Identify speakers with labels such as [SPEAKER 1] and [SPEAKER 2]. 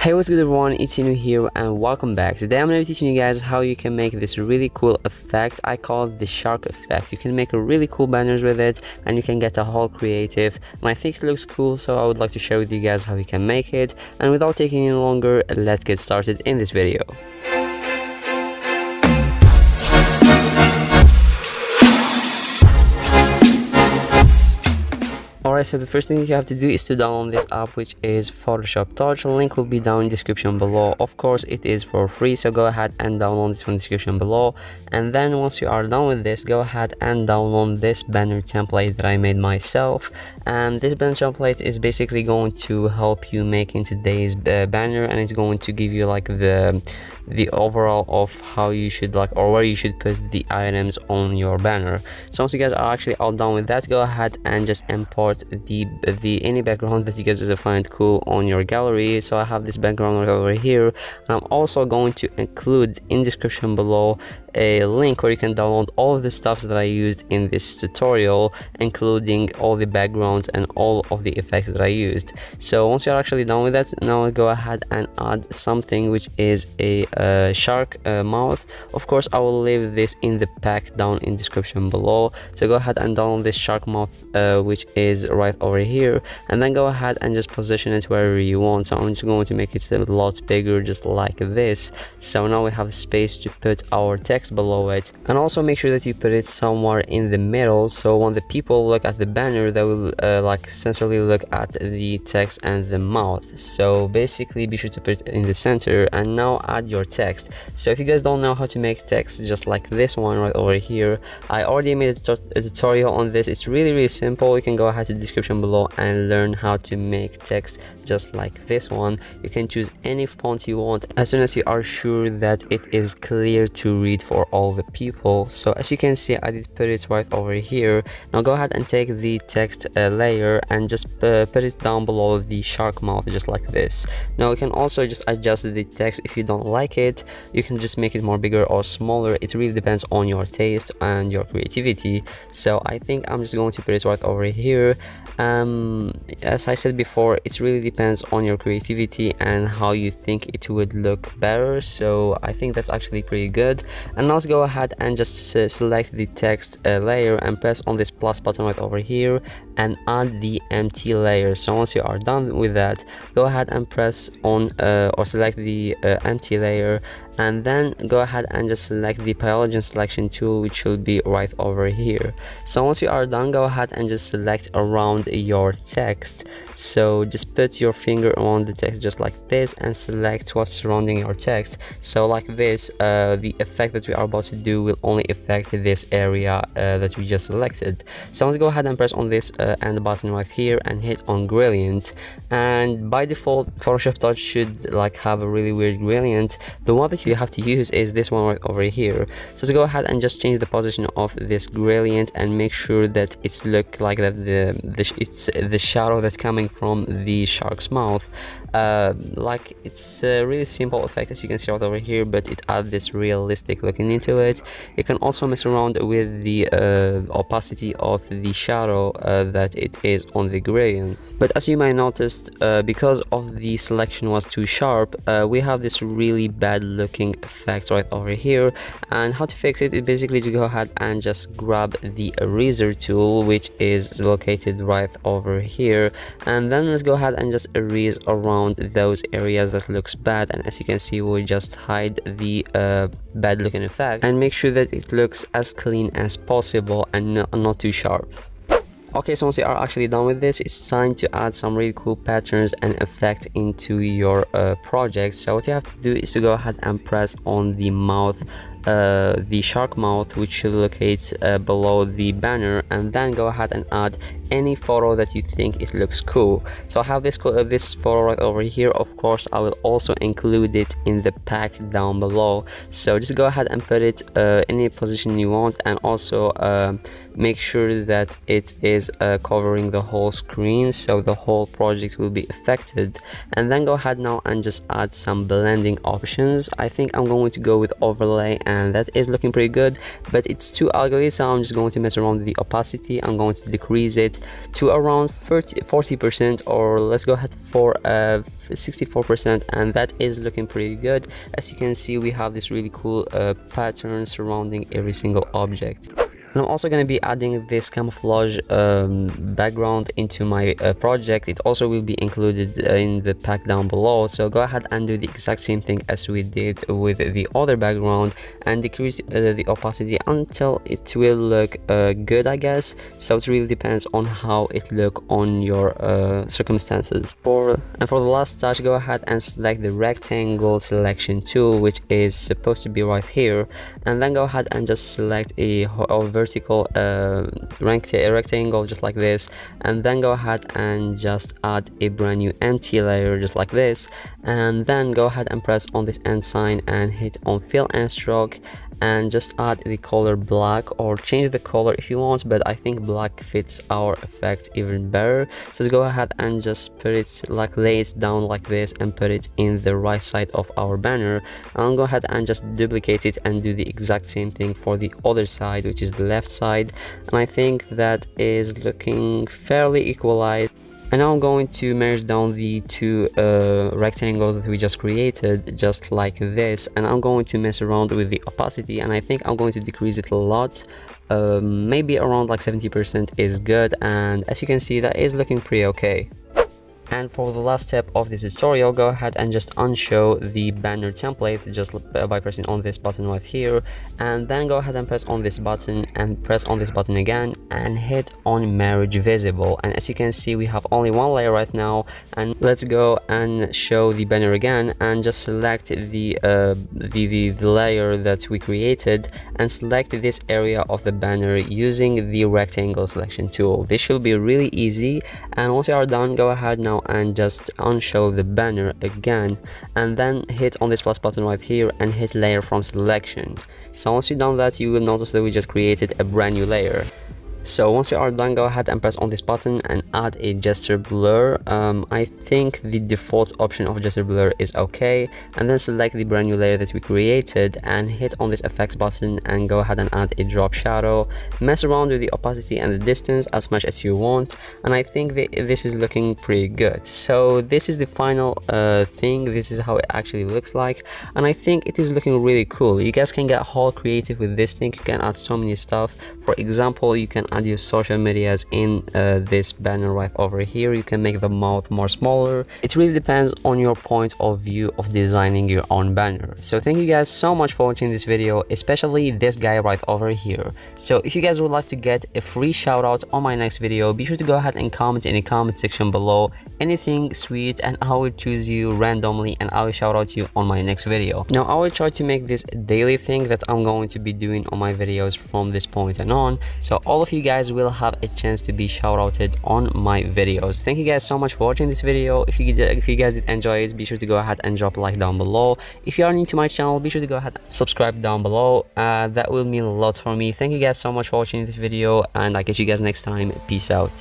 [SPEAKER 1] Hey, what's good everyone, it's Cinou here and welcome back. Today I'm going to be teaching you guys how you can make this really cool effect. I call it the shark effect. You can make a really cool banners with it and you can get a whole creative, and I think it looks cool, so I would like to share with you guys how you can make it. And without taking any longer, let's get started in this video. Alright, so the first thing you have to do is to download this app, which is Photoshop Touch. The link will be down in the description below. Of course, it is for free, so go ahead and download this from the description below. And then once you are done with this, go ahead and download this banner template that I made myself. And this banner template is basically going to help you make in today's banner, and it's going to give you like the overall of how you should or where you should put the items on your banner. So once you guys are actually all done with that, go ahead and just import the any background that you guys find cool on your gallery. So I have this background right over here, and I'm also going to include in the description below a link where you can download all of the stuff that I used in this tutorial, including all the backgrounds and all of the effects that I used. So once you're actually done with that, now go ahead and add something which is a shark mouth. Of course, I will leave this in the pack down in description below, so go ahead and download this shark mouth which is right over here, and then go ahead and just position it wherever you want. So I'm just going to make it a lot bigger, just like this. So now we have space to put our text below it, and also make sure that you put it somewhere in the middle, so when the people look at the banner, they will essentially look at the text and the mouth. So basically be sure to put it in the center. And now add your text. So if you guys don't know how to make text just like this one right over here, I already made a tutorial on this. It's really simple. You can go ahead to the description below and learn how to make text just like this one. You can choose any font you want as soon as you are sure that it is clear to read for all the people. So as you can see, I did put it right over here. Now go ahead and take the text layer and just put it down below the shark mouth just like this. Now you can also just adjust the text. If you don't like it, you can just make it more bigger or smaller. It really depends on your taste and your creativity. So I think I'm just going to put it right over here. As I said before, it really depends on your creativity and how you think it would look better. So I think that's actually pretty good. And now let's go ahead and just select the text layer and press on this plus button right over here and add the empty layer. So once you are done with that, go ahead and press on or select the empty layer, and then go ahead and just select the polygon selection tool, which should be right over here. So once you are done, go ahead and just select around your text. So just put your finger around the text just like this and select what's surrounding your text. So like this, the effect that we are about to do will only affect this area that we just selected. So let's go ahead and press on this end button right here and hit on gradient. And by default, Photoshop Touch should have a really weird gradient. The one that you have to use is this one right over here. So to go ahead and just change the position of this gradient and make sure that it's look like that it's the shadow that's coming from the shark's mouth. It's a really simple effect, as you can see right over here, but it adds this realistic looking into it. You can also mess around with the opacity of the shadow that it is on the gradient. But as you might notice, because of the selection was too sharp, we have this really bad looking effect right over here. And how to fix it is basically to go ahead and just grab the eraser tool, which is located right over here, and then let's go ahead and just erase around those areas that looks bad. And as you can see, we'll just hide the bad looking effect and make sure that it looks as clean as possible and not too sharp. Okay, so once you are actually done with this, it's time to add some really cool patterns and effect into your project. So what you have to do is to go ahead and press on the mouth, the shark mouth, which should locate below the banner, and then go ahead and add any photo that you think it looks cool. So I have this photo right over here. Of course, I will also include it in the pack down below. So just go ahead and put it any position you want, and also make sure that it is covering the whole screen, so the whole project will be affected. And then go ahead now and just add some blending options. I think I'm going to go with overlay and that is looking pretty good, but it's too ugly, so I'm just going to mess around with the opacity. I'm going to decrease it to around 40%, or let's go ahead for 64%, and that is looking pretty good. As you can see, we have this really cool pattern surrounding every single object. And I'm also going to be adding this camouflage background into my project. It also will be included in the pack down below, so go ahead and do the exact same thing as we did with the other background and decrease the opacity until it will look good, I guess. So it really depends on how it look on your circumstances. For the last touch, go ahead and select the rectangle selection tool, which is supposed to be right here, and then go ahead and just select a vertical rectangle just like this, and then go ahead and just add a brand new empty layer just like this, and then go ahead and press on this end sign and hit on fill and stroke, and just add the color black, or change the color if you want, but I think black fits our effect even better. So go ahead and just put it, like lay it down like this and put it in the right side of our banner, and I'll go ahead and just duplicate it and do the exact same thing for the other side, which is the left side, and I think that is looking fairly equalized. And now I'm going to merge down the two rectangles that we just created just like this, and I'm going to mess around with the opacity, and I think I'm going to decrease it a lot. Maybe around like 70% is good, and as you can see, that is looking pretty okay. And for the last step of this tutorial, go ahead and just unshow the banner template just by pressing on this button right here, and then go ahead and press on this button and press on this button again and hit on merge visible. And as you can see, we have only one layer right now, and let's go and show the banner again and just select the layer that we created and select this area of the banner using the rectangle selection tool. This should be really easy, and once you are done, go ahead now and just unshow the banner again, and then hit on this plus button right here and hit layer from selection. So once you've done that, you will notice that we just created a brand new layer. So once you are done, go ahead and press on this button and add a gesture blur. I think the default option of gesture blur is okay, and then select the brand new layer that we created and hit on this effects button and go ahead and add a drop shadow. Mess around with the opacity and the distance as much as you want, and I think this is looking pretty good. So this is the final thing. This is how it actually looks like, and I think it is looking really cool. You guys can get whole creative with this thing. You can add so many stuff. For example, you can add your social medias in this banner right over here. You can make the mouth more smaller. It really depends on your point of view of designing your own banner. So thank you guys so much for watching this video, especially this guy right over here. So if you guys would like to get a free shout out on my next video, be sure to go ahead and comment in the comment section below anything sweet, and I will choose you randomly and I will shout out you on my next video. Now I will try to make this a daily thing that I'm going to be doing on my videos from this point on, so all of you guys will have a chance to be shout outed on my videos. Thank you guys so much for watching this video. If you guys did enjoy it, be sure to go ahead and drop a like down below. If you are new to my channel, be sure to go ahead and subscribe down below. That will mean a lot for me. Thank you guys so much for watching this video, and I'll catch you guys next time. Peace out.